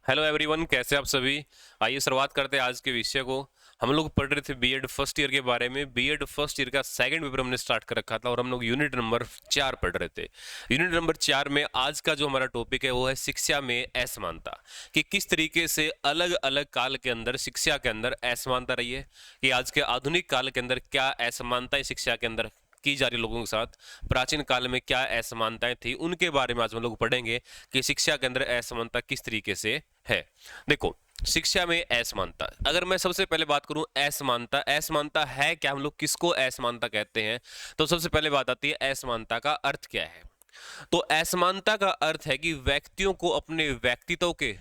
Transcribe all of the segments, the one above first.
Hello everyone, कैसे आप सभी। आइए शुरुआत करते हैं आज के विषय को। हम लोग पढ़ रहे थे बीएड फर्स्ट ईयर के बारे में। बीएड फर्स्ट ईयर का सेकंड पेपर हमने स्टार्ट कर रखा था और हम लोग यूनिट नंबर 4 पढ़ रहे थे। यूनिट नंबर 4 में आज का जो हमारा टॉपिक है वो है शिक्षा में असमानता, कि किस तरीके से अलग अलग काल के अंदर शिक्षा के अंदर असमानता रही है, कि आज के आधुनिक काल के अंदर क्या असमानताएं शिक्षा के अंदर की जा रही लोगों के साथ, प्राचीन काल में क्या असमानताएं थी, उनके बारे में आज हम लोग पढ़ेंगे कि शिक्षा के अंदर असमानता किस तरीके से है। देखो, शिक्षा में असमानता, अगर मैं सबसे पहले बात करूं असमानता, असमानता है क्या, हम लोग किसको असमानता कहते हैं, तो सबसे पहले बात आती है असमानता का अर्थ क्या है। तो असमानता का अर्थ है कि व्यक्तियों को अपने व्यक्तित्व के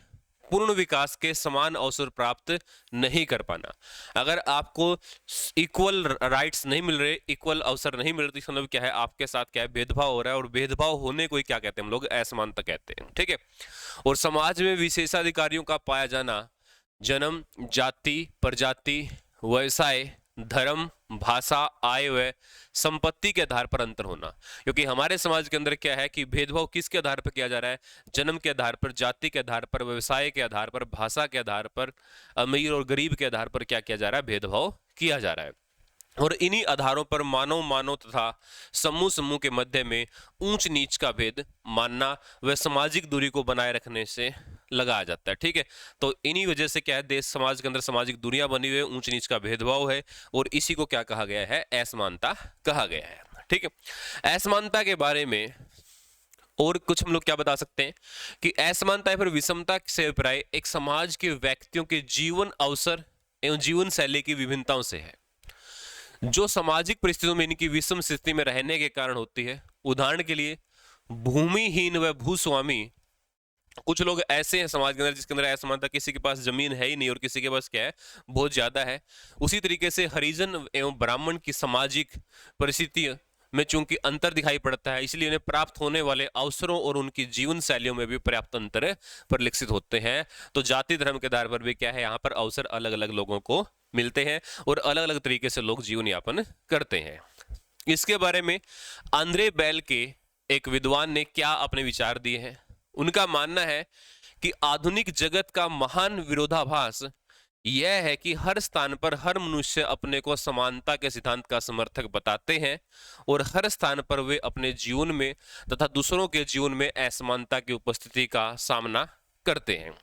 पूर्ण विकास के समान अवसर प्राप्त नहीं कर पाना। अगर आपको इक्वल राइट्स नहीं मिल रहे, इक्वल अवसर नहीं मिल रहे, तो इसका मतलब क्या है, आपके साथ क्या है, भेदभाव हो रहा है। और भेदभाव होने को ही क्या कहते हैं, हम लोग असमानता कहते हैं। ठीक है। और समाज में विशेषाधिकारियों का पाया जाना, जन्म, जाति, प्रजाति, व्यवसाय, धर्म, भाषा, आय व संपत्ति के आधार पर अंतर होना। क्योंकि हमारे समाज के अंदर क्या है कि भेदभाव किसके आधार पर किया जा रहा है, जन्म के आधार पर, जाति के आधार पर, व्यवसाय के आधार पर, भाषा के आधार पर, अमीर और गरीब के आधार पर क्या किया जा रहा है, भेदभाव किया जा रहा है। और इन्हीं आधारों पर मानव मानव तथा समूह समूह के मध्य में ऊंच नीच का भेद मानना व सामाजिक दूरी को बनाए रखने से लगाया जाता है। ठीक है। तो इन्हीं वजह से क्या है, देश समाज के अंदर सामाजिक दूरियां बनी हुई है, ऊंच नीच का भेदभाव है, और इसी को क्या कहा गया है, असमानता कहा गया है। ठीक है। असमानता के बारे में और कुछ हम लोग क्या बता सकते हैं कि असमानता या फिर विषमता से अभिप्राय एक समाज के व्यक्तियों के जीवन अवसर एवं जीवन शैली की विभिन्नताओं से है, जो सामाजिक परिस्थितियों में इनकी विषम स्थिति में रहने के कारण होती है। उदाहरण के लिए, भूमिहीन व भूस्वामी, कुछ लोग ऐसे हैं समाज के अंदर जिसके अंदर असमानता, किसी के पास जमीन है ही नहीं और किसी के पास क्या है, बहुत ज्यादा है। उसी तरीके से हरिजन एवं ब्राह्मण की सामाजिक परिस्थिति में चूंकि अंतर दिखाई पड़ता है, इसलिए उन्हें प्राप्त होने वाले अवसरों और उनकी जीवन शैलियों में भी पर्याप्त अंतर परिलक्षित होते हैं। तो जाति धर्म के आधार पर भी क्या है, यहाँ पर अवसर अलग अलग लोगों को मिलते हैं और अलग अलग तरीके से लोग जीवन यापन करते हैं। इसके बारे में आंद्रे बेल के एक विद्वान ने क्या अपने विचार दिए हैं। उनका मानना है कि आधुनिक जगत का महान विरोधाभास यह है कि हर स्थान पर हर मनुष्य अपने को समानता के सिद्धांत का समर्थक बताते हैं और हर स्थान पर वे अपने जीवन में तथा दूसरों के जीवन में असमानता की उपस्थिति का सामना करते हैं।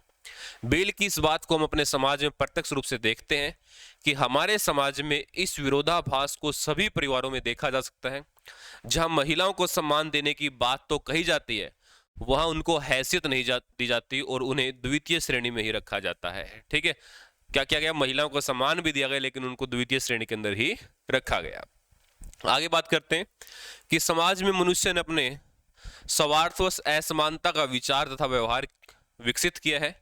बेल की इस बात को हम अपने समाज में प्रत्यक्ष रूप से देखते हैं कि हमारे समाज में इस विरोधाभास को सभी परिवारों में देखा जा सकता है। जहां महिलाओं को सम्मान देने की बात तो कही जाती है, वहां उनको हैसियत नहीं दी जाती और उन्हें द्वितीय श्रेणी में ही रखा जाता है। ठीक है। क्या किया गया, महिलाओं को सम्मान भी दिया गया लेकिन उनको द्वितीय श्रेणी के अंदर ही रखा गया। आगे बात करते हैं कि समाज में मनुष्य ने अपने स्वार्थवश असमानता का विचार तथा व्यवहार विकसित किया है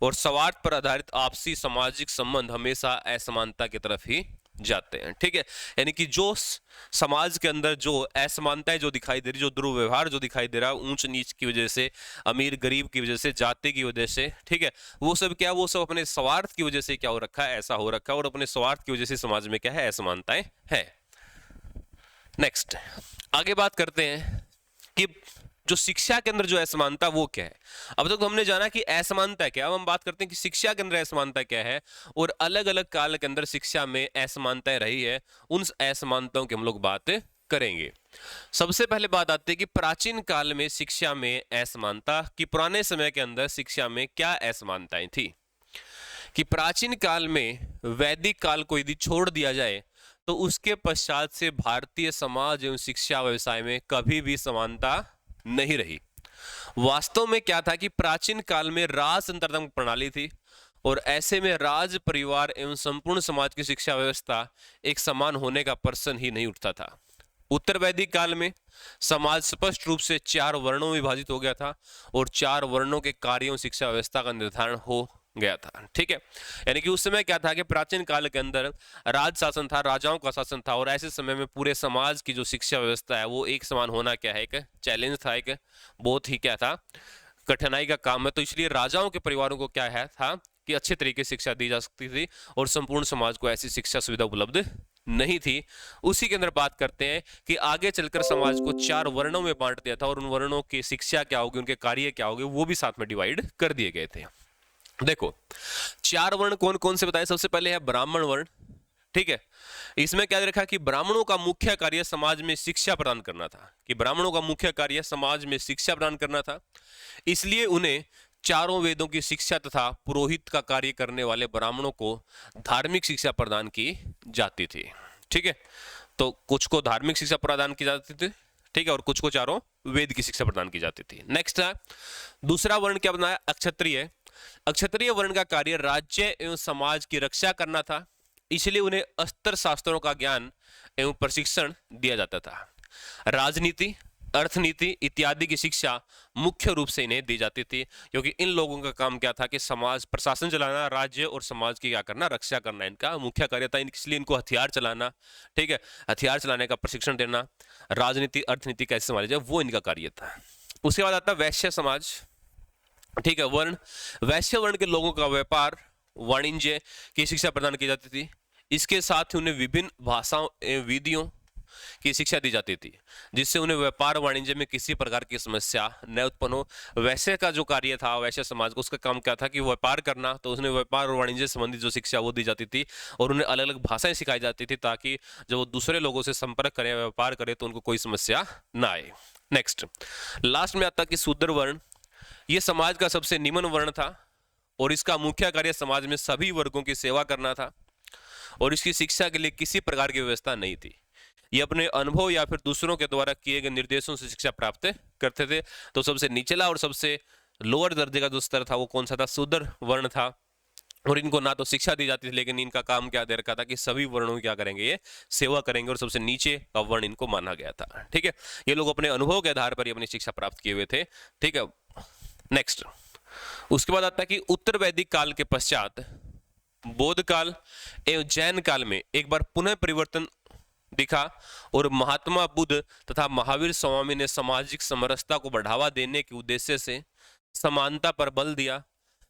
और स्वार्थ पर आधारित आपसी सामाजिक संबंध हमेशा असमानता की तरफ ही जाते हैं। ठीक है। यानी कि जो समाज के अंदर जो असमानताएं जो दिखाई दे रही, जो दुर्व्यवहार जो दिखाई दे रहा है, ऊंच नीच की वजह से, अमीर गरीब की वजह से, जाति की वजह से, ठीक है, वो सब क्या, वो सब अपने स्वार्थ की वजह से क्या हो रखा है, ऐसा हो रखा है, और अपने स्वार्थ की वजह से समाज में क्या है, असमानताएं है। नेक्स्ट आगे बात करते हैं कि जो शिक्षा के अंदर जो असमानता वो क्या है। अब तक तो हमने जाना कि असमानता क्या, अब हम बात करते हैं कि शिक्षा के अंदर असमानता क्या है और अलग अलग काल के अंदर शिक्षा में असमानताएं रही है, उन असमानताओं की हम लोग बात करेंगे। सबसे पहले बात आती है कि प्राचीन काल में शिक्षा में असमानता, कि पुराने समय के अंदर शिक्षा में क्या असमानताएं थी। कि प्राचीन काल में वैदिक काल को यदि छोड़ दिया जाए तो उसके पश्चात से भारतीय समाज एवं शिक्षा व्यवसाय में कभी भी समानता नहीं रही। वास्तव में क्या था कि प्राचीन काल में राजतंत्र प्रणाली थी और ऐसे में राज परिवार एवं संपूर्ण समाज की शिक्षा व्यवस्था एक समान होने का प्रश्न ही नहीं उठता था। उत्तर वैदिक काल में समाज स्पष्ट रूप से 4 वर्णों में विभाजित हो गया था और 4 वर्णों के कार्यों शिक्षा व्यवस्था का निर्धारण हो गया था। ठीक है। यानी कि उस समय क्या था कि प्राचीन काल के अंदर राज शासन था, राजाओं का शासन था, और ऐसे समय में पूरे समाज की जो शिक्षा व्यवस्था है वो एक समान होना क्या है, एक चैलेंज था, एक बहुत ही क्या था, कठिनाई का काम है। तो इसलिए राजाओं के परिवारों को क्या है था कि अच्छे तरीके से शिक्षा दी जा सकती थी और संपूर्ण समाज को ऐसी शिक्षा सुविधा उपलब्ध नहीं थी। उसी के अंदर बात करते हैं कि आगे चलकर समाज को 4 वर्णों में बांट दिया था और उन वर्णों की शिक्षा क्या होगी, उनके कार्य क्या होंगे, वो भी साथ में डिवाइड कर दिए गए थे। देखो, 4 वर्ण कौन कौन से बताए। सबसे पहले है ब्राह्मण वर्ण, ठीक है। इसमें क्या रखा कि ब्राह्मणों का मुख्य कार्य समाज में शिक्षा प्रदान करना था, कि ब्राह्मणों का मुख्य कार्य समाज में शिक्षा प्रदान करना था, इसलिए उन्हें चारों वेदों की शिक्षा तथा पुरोहित का कार्य करने वाले ब्राह्मणों को धार्मिक शिक्षा प्रदान की जाती थी, ठीक है। तो कुछ को धार्मिक शिक्षा प्रदान की जाती थी, ठीक है, और कुछ को चारों वेद की शिक्षा प्रदान की जाती थी। नेक्स्ट है दूसरा वर्ण क्या बनाया, अक्षत्रिय। अक्षत्रिय वर्ण का कार्य राज्य एवं समाज की रक्षा करना था, इसलिए उन्हें अस्त्र शास्त्रों का ज्ञान एवं प्रशिक्षण दिया जाता था। राजनीति, अर्थनीति इत्यादि की शिक्षा मुख्य रूप से इन्हें दी जाती थी, क्योंकि इन लोगों का काम क्या था कि समाज प्रशासन चलाना, राज्य और समाज की क्या करना, रक्षा करना इनका मुख्य कार्य था। इसलिए इनको हथियार चलाना, ठीक है, हथियार चलाने का प्रशिक्षण देना, राजनीति अर्थनीति कैसे संभाली जाए वो इनका कार्य था। उसके बाद आता वैश्य समाज, ठीक है, वर्ण। वैश्य वर्ण के लोगों का व्यापार वाणिज्य की शिक्षा प्रदान की जाती थी, इसके साथ ही उन्हें विभिन्न भाषाओं एवं विधियों की शिक्षा दी जाती थी, जिससे उन्हें व्यापार वाणिज्य में किसी प्रकार की समस्या न उत्पन्न हो। वैश्य का जो कार्य था, वैश्य समाज को, उसका काम क्या था कि व्यापार करना, तो उसने व्यापार और वाणिज्य संबंधी जो शिक्षा वो दी जाती थी, और उन्हें अलग अलग भाषाएं सिखाई जाती थी, ताकि जब वो दूसरे लोगों से संपर्क करें, व्यापार करें, तो उनको कोई समस्या ना आए। नेक्स्ट लास्ट में आता कि शूद्र वर्ण। ये समाज का सबसे निम्न वर्ण था, और इसका मुख्य कार्य समाज में सभी वर्गों की सेवा करना था, और इसकी शिक्षा के लिए किसी प्रकार की व्यवस्था नहीं थी। ये अपने अनुभव या फिर दूसरों के द्वारा किए गए निर्देशों से शिक्षा प्राप्त करते थे। तो सबसे निचला और सबसे लोअर दर्जे का जो स्तर था वो कौन सा था, शूद्र वर्ण था। और इनको ना तो शिक्षा दी जाती थी, लेकिन इनका काम क्या दे रखा था कि सभी वर्णों की क्या करेंगे, ये सेवा करेंगे, और सबसे नीचे का वर्ण इनको माना गया था, ठीक है। ये लोग अपने अनुभव के आधार पर ही अपनी शिक्षा प्राप्त किए हुए थे, ठीक है। नेक्स्ट उसके बाद आता है कि उत्तर वैदिक काल के पश्चात बौद्ध काल एवं जैन काल में एक बार पुनः परिवर्तन दिखा, और महात्मा बुद्ध तथा महावीर स्वामी ने सामाजिक समरसता को बढ़ावा देने के उद्देश्य से समानता पर बल दिया।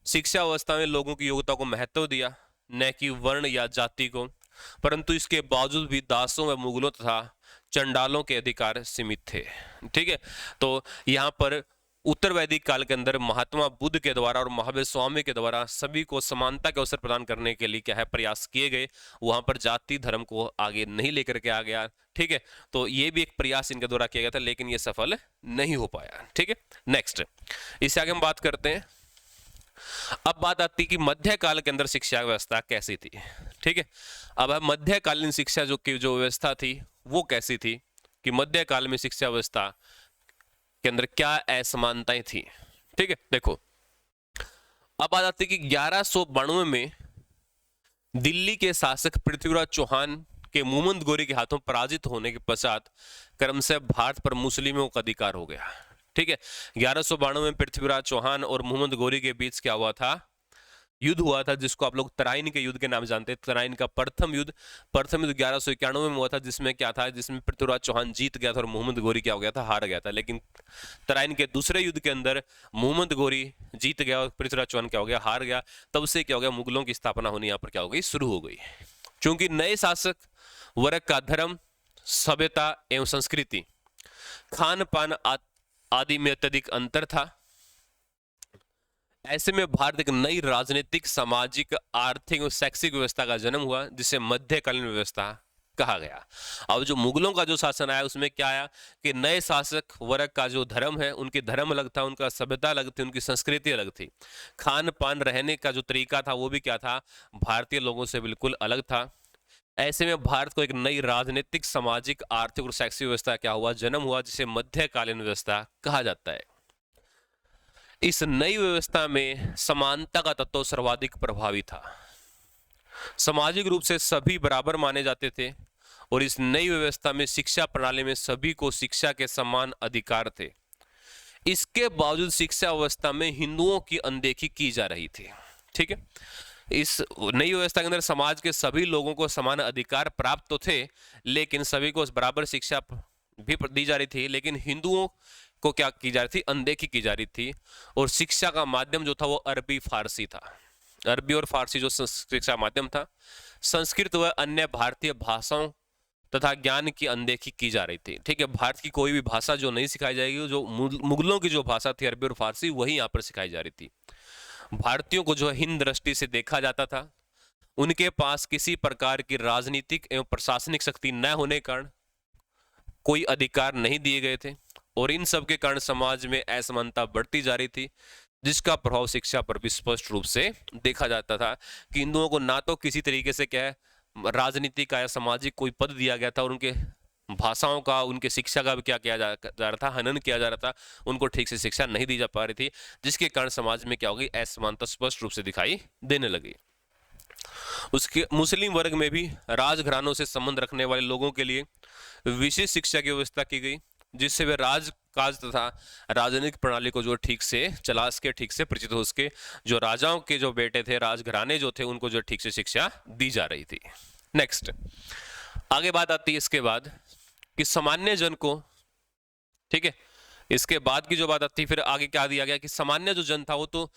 शिक्षा अवस्था में लोगों की योग्यता को महत्व दिया, न कि वर्ण या जाति को। परंतु इसके बावजूद भी दासों व मुगलों तथा चंडालों के अधिकार सीमित थे, ठीक है। तो यहाँ पर उत्तर वैदिक काल के अंदर महात्मा बुद्ध के द्वारा और महावीर स्वामी के द्वारा सभी को समानता के अवसर प्रदान करने के लिए क्या है, प्रयास किए गए। वहां पर जाति धर्म को आगे नहीं लेकर के आ गया, ठीक है। तो ये भी एक प्रयास इनके द्वारा किया गया था, लेकिन ये सफल नहीं हो पाया, ठीक है। नेक्स्ट इससे आगे हम बात करते हैं। अब बात आती कि मध्यकाल के अंदर शिक्षा व्यवस्था कैसी थी, ठीक है। अब मध्यकालीन शिक्षा जो व्यवस्था थी वो कैसी थी, कि मध्यकाल में शिक्षा व्यवस्था के अंदर क्या असमानताएं थी, ठीक है। देखो अब बात आती कि 1192 में दिल्ली के शासक पृथ्वीराज चौहान के मुहम्मद गोरी के हाथों पराजित होने के पश्चात क्रमशः भारत पर मुस्लिमों का अधिकार हो गया, ठीक है। 1192 में पृथ्वीराज चौहान और मुहम्मद गोरी के बीच क्या हुआ था, युद्ध हुआ था, जिसको आप लोग तराइन के युद्ध के नाम जानते हैं। तराइन का प्रथम युद्ध 1191 में हुआ था, जिसमें क्या था, जिसमें पृथ्वीराज चौहान जीत गया था और मुहम्मद गोरी क्या हो गया था, हार गया था। लेकिन तराइन के दूसरे युद्ध के अंदर मुहम्मद गोरी जीत गया और पृथ्वीराज चौहान क्या हो गया, हार गया। तब से क्या हो गया, मुगलों की स्थापना होनी यहाँ पर क्या हो गई, शुरू हो गई। क्योंकि नए शासक वर्ग का धर्म, सभ्यता एवं संस्कृति, खान पान आदि में अत्यधिक अंतर था। ऐसे में भारत एक नई राजनीतिक, सामाजिक, आर्थिक और शैक्षिक व्यवस्था का जन्म हुआ, जिसे मध्यकालीन व्यवस्था कहा गया। अब जो मुगलों का जो शासन आया उसमें क्या आया कि नए शासक वर्ग का जो धर्म है, उनके धर्म अलग था, उनका सभ्यता अलग थी, उनकी संस्कृति अलग थी, खान पान रहने का जो तरीका था वो भी क्या था, भारतीय लोगों से बिल्कुल अलग था। ऐसे में भारत को एक नई राजनीतिक, सामाजिक, आर्थिक और शैक्षिक व्यवस्था क्या हुआ, जन्म हुआ, जिसे मध्यकालीन व्यवस्था कहा जाता है। इस नई व्यवस्था में समानता का तत्व सर्वाधिक प्रभावी था। सामाजिक रूप से सभी बराबर माने जाते थे, और इस नई व्यवस्था में शिक्षा प्रणाली में सभी को शिक्षा के समान अधिकार थे। इसके बावजूद शिक्षा व्यवस्था में हिंदुओं की अनदेखी की जा रही थी, ठीक है। इस नई व्यवस्था के अंदर समाज के सभी लोगों को समान अधिकार प्राप्त तो थे, लेकिन सभी को बराबर शिक्षा भी दी जा रही थी, लेकिन हिंदुओं को क्या की जा रही थी, अनदेखी की जा रही थी। और शिक्षा का माध्यम जो था वो अरबी फारसी था। अरबी और फारसी जो शिक्षा माध्यम था, संस्कृत व अन्य भारतीय भाषाओं तथा ज्ञान की अनदेखी की जा रही थी, ठीक है। भारत की कोई भी भाषा जो नहीं सिखाई जाएगी, जो मुगलों की जो भाषा थी अरबी और फारसी, वही यहाँ पर सिखाई जा रही थी। भारतीयों को जो है हीन दृष्टि से देखा जाता था। उनके पास किसी प्रकार की राजनीतिक एवं प्रशासनिक शक्ति न होने के कारण कोई अधिकार नहीं दिए गए थे, और इन सब के कारण समाज में असमानता बढ़ती जा रही थी, जिसका प्रभाव शिक्षा पर भी स्पष्ट रूप से देखा जाता था कि हिंदुओं को ना तो किसी तरीके से क्या है राजनीति का या सामाजिक कोई पद दिया गया था, और उनके भाषाओं का, उनके शिक्षा का भी क्या किया जा रहा था, हनन किया जा रहा था, उनको ठीक से शिक्षा नहीं दी जा पा रही थी, जिसके कारण समाज में क्या हो गई, असमानता स्पष्ट रूप से दिखाई देने लगी। उसके मुस्लिम वर्ग में भी राजघरानों से संबंध रखने वाले लोगों के लिए विशेष शिक्षा की व्यवस्था की गई, जिससे वे राजकाज तथा राजनीतिक प्रणाली को जो ठीक से चला सके, ठीक से परिचित हो सके। जो राजाओं के जो बेटे थे, राजघराने जो थे, उनको जो ठीक से शिक्षा दी जा रही थी। नेक्स्ट आगे बात आती है इसके बाद कि सामान्य जन को, ठीक है, इसके बाद की जो बात आती है फिर आगे क्या दिया गया कि सामान्य जो जन था वो तो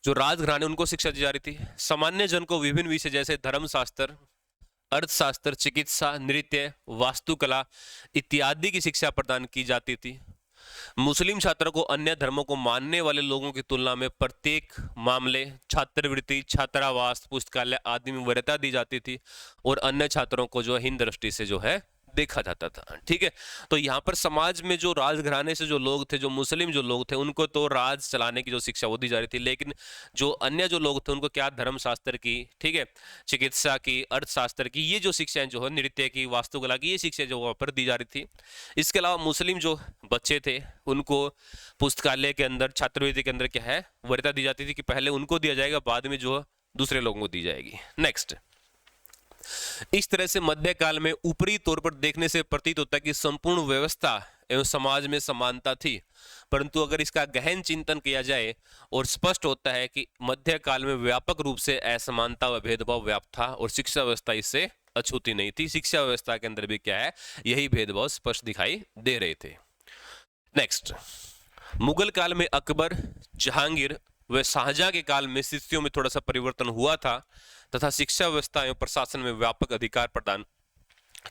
जो राजघराने उनको शिक्षा दी जा रही थी। सामान्य जन को विभिन्न विषय जैसे धर्मशास्त्र, अर्थशास्त्र, चिकित्सा, नृत्य, वास्तुकला इत्यादि की शिक्षा प्रदान की जाती थी। मुस्लिम छात्रों को अन्य धर्मों को मानने वाले लोगों की तुलना में प्रत्येक मामले छात्रवृत्ति, छात्रावास, पुस्तकालय आदि में वरीयता दी जाती थी, और अन्य छात्रों को जो हीन दृष्टि से जो है देखा जाता था। ठीक है, तो यहाँ पर समाज में जो राजघराने से जो लोग थे, जो मुस्लिम जो लोग थे, उनको तो राज चलाने की जो शिक्षा वो दी जा रही थी, लेकिन जो अन्य जो लोग थे उनको क्या धर्मशास्त्र की, ठीक है, चिकित्सा की, अर्थशास्त्र की, ये जो शिक्षाएं जो है, नृत्य की, वास्तुकला की, ये शिक्षा जो वहाँ पर दी जा रही थी। इसके अलावा मुस्लिम जो बच्चे थे उनको पुस्तकालय के अंदर, छात्रवृत्ति के अंदर क्या है वरीयता दी जाती थी कि पहले उनको दिया जाएगा, बाद में जो दूसरे लोगों को दी जाएगी। नेक्स्ट, इस तरह से मध्यकाल में ऊपरी तौर पर देखने से प्रतीत होता है कि संपूर्ण व्यवस्था एवं समाज में समानता थी, परंतु अगर इसका गहन चिंतन किया जाए और स्पष्ट होता है कि मध्यकाल में व्यापक रूप से असमानता व भेदभाव व्याप्त था, और शिक्षा व्यवस्था इससे अछूती नहीं थी। शिक्षा व्यवस्था के अंदर भी क्या है, यही भेदभाव स्पष्ट दिखाई दे रहे थे। नेक्स्ट, मुगल काल में अकबर, जहांगीर व शाहजहां के काल में स्थितियों में थोड़ा सा परिवर्तन हुआ था तथा शिक्षा व्यवस्था एवं प्रशासन में व्यापक अधिकार प्रदान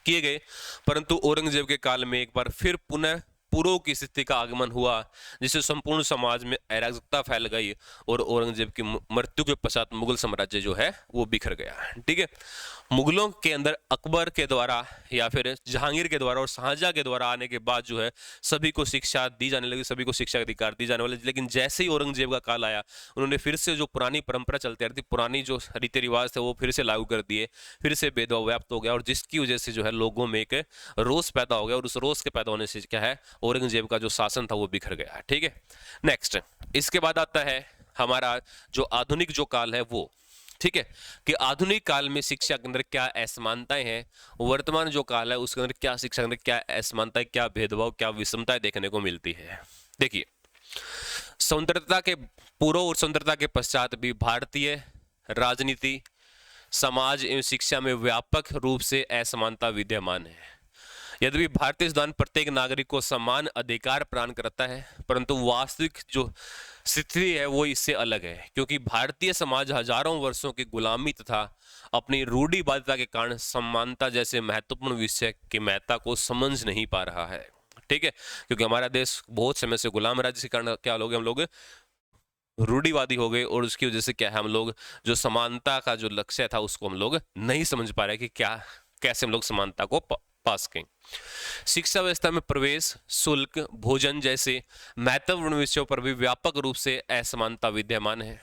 किए गए, परंतु औरंगजेब के काल में एक बार फिर पुनः पूर्व की स्थिति का आगमन हुआ, जिससे संपूर्ण समाज में अराजकता फैल गई, और औरंगजेब की मृत्यु के पश्चात मुगल साम्राज्य जो है वो बिखर गया। ठीक है, मुगलों के अंदर अकबर के द्वारा या फिर जहांगीर के द्वारा और शाहजहां के द्वारा आने के बाद जो है सभी को शिक्षा दी जाने लगी, सभी को शिक्षा का अधिकार दी जाने वाले, लेकिन जैसे ही औरंगजेब का काल आया, उन्होंने फिर से जो पुरानी परंपरा चलती आ रही थी, पुरानी जो रीति रिवाज थे वो फिर से लागू कर दिए, फिर से भेदभाव व्याप्त हो गया, और जिसकी वजह से जो है लोगों में एक रोष पैदा हो गया, और उस रोष के पैदा होने से क्या है औरंगजेब का जो शासन था वो बिखर गया। ठीक है, नेक्स्ट, इसके बाद आता है हमारा जो आधुनिक जो काल है वो, ठीक है, कि आधुनिक काल में शिक्षा के अंदर क्या असमानताएं हैं, वर्तमान जो काल है उसके अंदर क्या शिक्षा के अंदर क्या असमानताएं, क्या भेदभाव, क्या विषमताएं देखने को मिलती है। देखिए, स्वतंत्रता के पूर्व और स्वतंत्रता के पश्चात भी भारतीय राजनीति, समाज एवं शिक्षा में व्यापक रूप से असमानता विद्यमान है। यद्यपि भारतीय संविधान प्रत्येक नागरिक को समान अधिकार प्रदान करता है, परंतु वास्तविक जो स्थिति है वो इससे अलग है, क्योंकि भारतीय समाज हजारों वर्षों की गुलामी तथा अपनी रूढ़िवादिता के कारण समानता जैसे महत्वपूर्ण विषय की महत्ता को समझ नहीं पा रहा है। ठीक है, क्योंकि हमारा देश बहुत समय से गुलाम राज्य के कारण क्या लोग, हम लोग रूढ़िवादी हो गए, और उसकी वजह से क्या है हम लोग जो समानता का जो लक्ष्य था उसको हम लोग नहीं समझ पा रहे कि क्या कैसे हम लोग समानता को पा सकें। शिक्षा व्यवस्था में प्रवेश शुल्क, भोजन जैसे महत्वपूर्ण विषयों पर भी व्यापक रूप से असमानता विद्यमान है।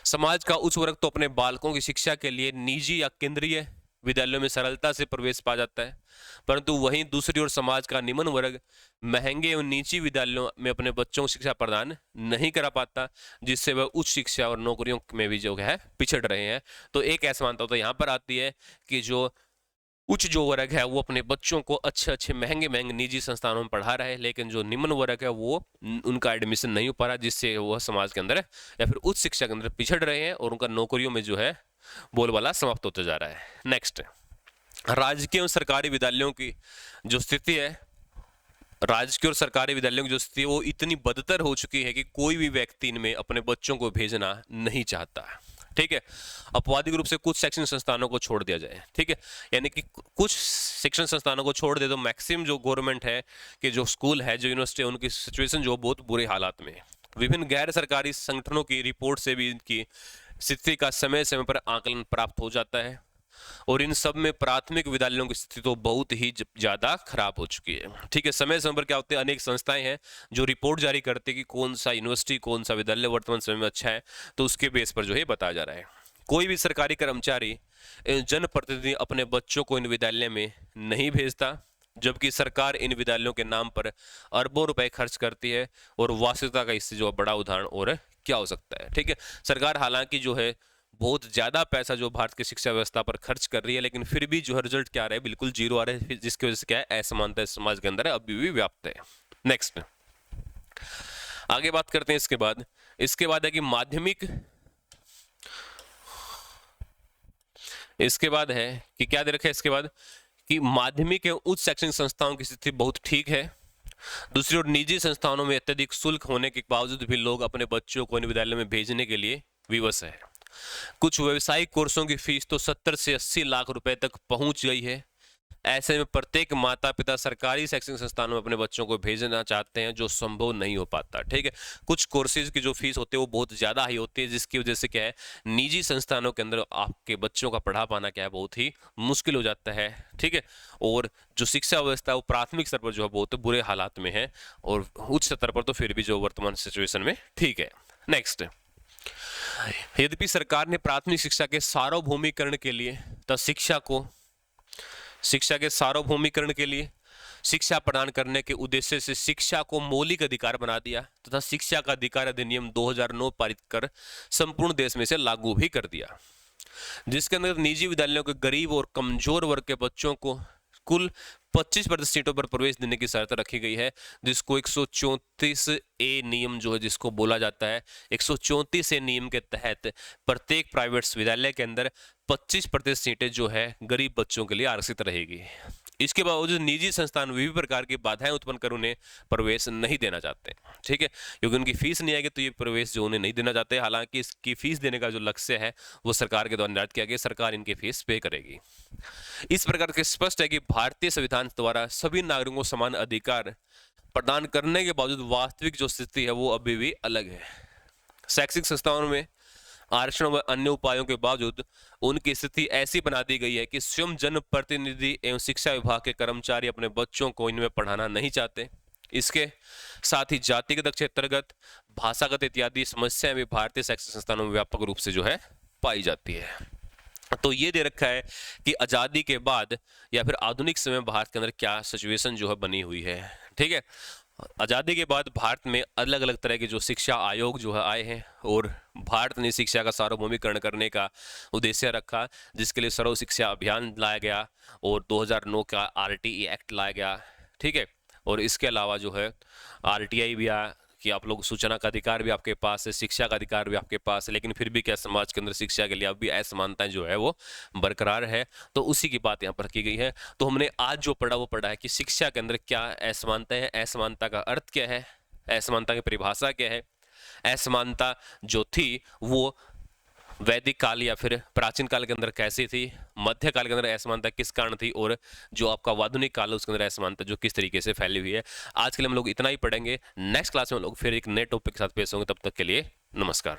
समाज का उच्च वर्ग तो अपने बालकों की शिक्षा के लिए निजी या केंद्रीय विद्यालयों में सरलता से प्रवेश पा जाता है, परंतु वहीं दूसरी ओर समाज का निम्न वर्ग महंगे एवं निजी विद्यालयों में अपने बच्चों को शिक्षा प्रदान नहीं करा पाता, जिससे वह उच्च शिक्षा और नौकरियों में भी जो है पिछड़ रहे हैं। तो एक असमानता तो यहाँ पर आती है कि जो उच्च जो वर्ग है वो अपने बच्चों को अच्छे अच्छे महंगे महंगे निजी संस्थानों में पढ़ा रहा है, लेकिन जो निम्न वर्ग है वो उनका एडमिशन नहीं हो पा रहा, जिससे वह समाज के अंदर या फिर उच्च शिक्षा के अंदर पिछड़ रहे हैं, और उनका नौकरियों में जो है बोलबाला समाप्त होता जा रहा है। नेक्स्ट, राजकीय और सरकारी विद्यालयों की जो स्थिति है, राजकीय और सरकारी विद्यालयों की जो स्थिति है वो इतनी बदतर हो चुकी है कि कोई भी व्यक्ति इनमें अपने बच्चों को भेजना नहीं चाहता। ठीक है, अपवादिक रूप से कुछ शैक्षणिक संस्थानों को छोड़ दिया जाए। ठीक है, यानी कि कुछ शिक्षण संस्थानों को छोड़ दे तो मैक्सिमम जो गवर्नमेंट है कि जो स्कूल है, जो यूनिवर्सिटी है, उनकी सिचुएशन जो बहुत बुरे हालात में है। विभिन्न गैर सरकारी संगठनों की रिपोर्ट से भी इनकी स्थिति का समय समय पर आकलन प्राप्त हो जाता है, और इन सब में प्राथमिक विद्यालयों की स्थिति तो बहुत ही ज्यादा खराब हो चुकी है। ठीक है, समय समय पर क्या होते हैं, अनेक संस्थाएं हैं जो रिपोर्ट जारी करते हैं कि कौन सा यूनिवर्सिटी, कौन सा विद्यालय वर्तमान समय में अच्छा है, तो उसके बेस पर जो है बताया जा रहा है। कोई भी सरकारी कर्मचारी, जनप्रतिनिधि अपने बच्चों को इन विद्यालय में नहीं भेजता, जबकि सरकार इन विद्यालयों के नाम पर अरबों रुपए खर्च करती है, और वास्तविकता का इससे जो बड़ा उदाहरण और क्या हो सकता है। ठीक है, सरकार हालांकि जो है बहुत ज्यादा पैसा जो भारत की शिक्षा व्यवस्था पर खर्च कर रही है, लेकिन फिर भी जो है रिजल्ट क्या आ रहा है, बिल्कुल जीरो आ रहा है, जिसकी वजह से क्या है, असमानता समाज के अंदर अभी भी व्याप्त है। नेक्स्ट आगे बात करते हैं। इसके बाद है कि माध्यमिक, इसके बाद है कि क्या दे रखा है, इसके बाद कि माध्यमिक एवं उच्च शैक्षणिक संस्थाओं की स्थिति बहुत ठीक है। दूसरी ओर निजी संस्थानों में अत्यधिक शुल्क होने के बावजूद भी लोग अपने बच्चों को इन विद्यालयों में भेजने के लिए विवश है। कुछ व्यावसायिक कोर्सों की फीस तो 70 से 80 लाख रुपए तक पहुंच गई है। ऐसे में प्रत्येक माता पिता सरकारी शैक्षणिक संस्थानों में अपने बच्चों को भेजना चाहते हैं, जो संभव नहीं हो पाता। ठीक है, कुछ कोर्सेज की जो फीस होती है वो बहुत ज़्यादा हाई होती है, जिसकी वजह से क्या है, निजी संस्थानों के अंदर आपके बच्चों का पढ़ा पाना क्या है, बहुत ही मुश्किल हो जाता है। ठीक है, और जो शिक्षा व्यवस्था है वो प्राथमिक स्तर पर जो है बहुत बुरे हालात में है, और उच्च स्तर पर तो फिर भी जो वर्तमान सिचुएशन में ठीक है। नेक्स्ट, यद्यपि सरकार ने प्राथमिक शिक्षा के सार्वभौमिकरण के लिए तथा शिक्षा के सार्वभौमिकरण के लिए शिक्षा प्रदान करने के उद्देश्य से शिक्षा को मौलिक अधिकार बना दिया तथा शिक्षा का अधिकार अधिनियम 2009 पारित कर संपूर्ण देश में से लागू भी कर दिया, जिसके अंदर निजी विद्यालयों के गरीब और कमजोर वर्ग के बच्चों को कुल 25% सीटों पर प्रवेश देने की शर्त रखी गई है, जिसको 134 ए नियम जो है जिसको बोला जाता है। 134 ए नियम के तहत प्रत्येक प्राइवेट विद्यालय के अंदर 25% सीटें जो है गरीब बच्चों के लिए आरक्षित रहेगी। इसके बावजूद निजी संस्थान विभिन्न प्रकार की बाधाएं उत्पन्न कर उन्हें प्रवेश नहीं देना चाहते। ठीक है, क्योंकि उनकी फीस नहीं आएगी तो ये प्रवेश जो उन्हें नहीं देना चाहते। हालांकि इसकी फीस देने का जो लक्ष्य है वो सरकार के द्वारा निर्धारित किया गया, सरकार इनकी फीस पे करेगी। इस प्रकार के स्पष्ट है कि भारतीय संविधान द्वारा सभी नागरिकों को समान अधिकार प्रदान करने के बावजूद वास्तविक जो स्थिति है वो अभी भी अलग है। शैक्षिक संस्थाओं में आरक्षण व अन्य उपायों के बावजूद उनकी स्थिति ऐसी बना दी गई है कि स्वयं जनप्रतिनिधि एवं शिक्षा विभाग के कर्मचारी अपने बच्चों को इनमें पढ़ाना नहीं चाहते। इसके साथ ही जातिगत, क्षेत्रगत, भाषागत इत्यादि समस्याएं भी भारतीय शैक्षिक संस्थानों में व्यापक रूप से जो है पाई जाती है। तो ये दे रखा है कि आज़ादी के बाद या फिर आधुनिक समय में भारत के अंदर क्या सिचुएशन जो है बनी हुई है। ठीक है, आज़ादी के बाद भारत में अलग अलग तरह के जो शिक्षा आयोग जो है आए हैं, और भारत ने शिक्षा का सार्वभौमिकरण करने का उद्देश्य रखा, जिसके लिए सर्व शिक्षा अभियान लाया गया और 2009 का आरटीई एक्ट लाया गया। ठीक है, और इसके अलावा जो है आरटीआई भी आया कि आप लोग सूचना का अधिकार भी आपके पास है, शिक्षा का अधिकार भी आपके पास है, लेकिन फिर भी क्या समाज के अंदर शिक्षा के लिए अब भी असमानताएं जो है वो बरकरार है। तो उसी की बात यहाँ पर की गई है। तो हमने आज जो पढ़ा वो पढ़ा है कि शिक्षा के अंदर क्या असमानता है, असमानता का अर्थ क्या है, असमानता की परिभाषा क्या है, असमानता जो थी वो वैदिक काल या फिर प्राचीन काल के अंदर कैसी थी, मध्य काल के अंदर असमानता किस कारण थी, और जो आपका आधुनिक काल है उसके अंदर असमानता जो किस तरीके से फैली हुई है। आज के लिए हम लोग इतना ही पढ़ेंगे। नेक्स्ट क्लास में हम लोग फिर एक नए टॉपिक के साथ पेश होंगे। तब तक के लिए नमस्कार।